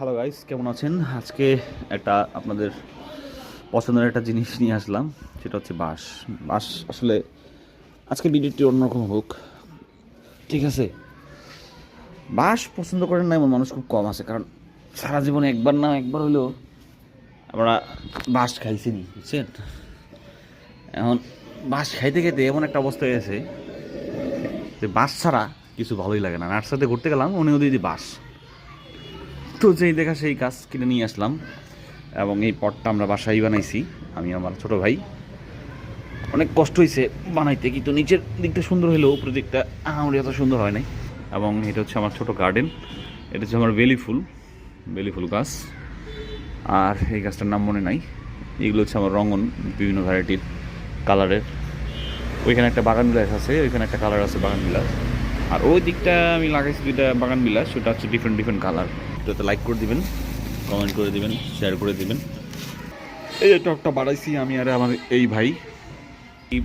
Hello guys, কেমন আছেন? আজকে একটা আপনাদের পছন্দের একটা জিনিস নিয়ে আসলাম, সেটা হচ্ছে বাঁশ। বাঁশ আসলে আজকে ভিডিওটি অন্যরকম হোক, ঠিক আছে? বাঁশ পছন্দ করেন না এমন মানুষ খুব কম আছে, কারণ সারা জীবনে একবার না একবার হলেও আমরা বাঁশ খাইছি নি, বুঝছেন? এখন বাঁশ খাইতে খেতে এমন একটা অবস্থা হয়ে গেছে যে বাঁশ ছাড়া কিছু ভালোই লাগে না। নার্সারিতে ঘুরতে গেলাম, উনি দিদি বাঁশ, তো যেই দেখা সেই গাছ কিনে নিয়ে আসলাম এবং এই পটটা আমরা বাসায় বানাইছি, আমি আমার ছোট ভাই। অনেক কষ্ট হয়েছে বানাইতে, কিন্তু নিচের দিকটা সুন্দর হলেও উপরের দিকটা আমার এত সুন্দর হয় নাই। এবং এটা হচ্ছে আমার ছোট গার্ডেন, এটা হচ্ছে আমার বেলি ফুল গাছ। আর এই গাছটার নাম মনে নাই। এগুলো হচ্ছে আমার রঙন, বিভিন্ন ভ্যারাইটির কালারের। ওইখানে একটা বাগান বিলাস আছে, ওইখানে একটা কালার আছে বাগান বিলাস। আর ওই দিকটা আমি লাগাইছি দুইটা বাগান বিলাস, সেটা হচ্ছে ডিফারেন্ট কালার। এটাতে লাইক করে দিবেন, কমেন্ট করে দিবেন, শেয়ার করে দিবেন। এই টকটা বাড়াইছি আমি আর আমার এই ভাই। এই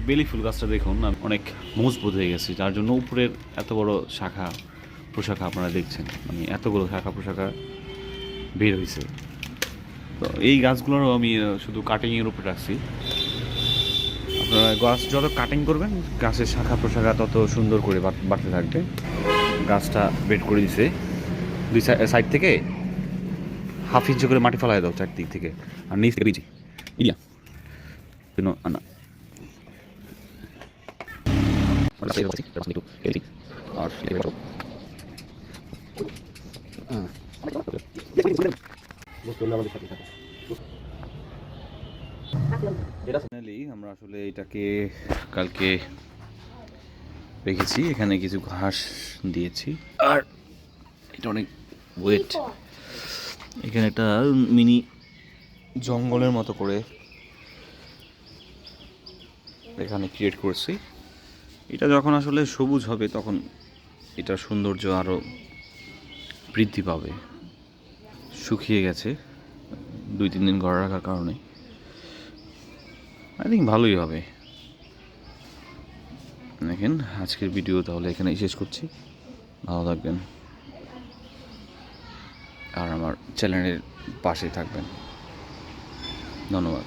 বেলি ফুল গাছটা দেখুন অনেক মজবুত হয়ে গেছে, যার জন্য উপরের এত বড় শাখা প্রশাখা আপনারা দেখছেন, মানে এতগুলো শাখা প্রশাখা বের হয়েছে। তো এই গাছগুলোরও আমি শুধু কাটিংয়ের উপরে রাখছি। আপনারা গাছ যত কাটিং করবেন, গাছের শাখা প্রশাখা তত সুন্দর করে বাড়তে থাকবে। গাছটা বেড করে দিছে দুই সাইড থেকে, হাফ ইঞ্চি করে মাটি ফেলাই দাও চারদিক থেকে, আর নিচ থেকে বিচি ইয়া আনা। আমরা আসলে এটাকে কালকে রেখেছি, এখানে কিছু ঘাস দিয়েছি, আর এটা অনেক ওয়েট। এখানে একটা মিনি জঙ্গলের মতো করে এখানে ক্রিয়েট করছি। এটা যখন আসলে সবুজ হবে তখন এটার সৌন্দর্য আরও বৃদ্ধি পাবে। শুকিয়ে গেছে 2-3 দিন ঘরে রাখার কারণে, আই থিঙ্ক ভালোই হবে। দেখেন, আজকের ভিডিও তাহলে এখানেই শেষ করছি। ভালো থাকবেন আর আমার চ্যানেলের পাশে থাকবেন। ধন্যবাদ।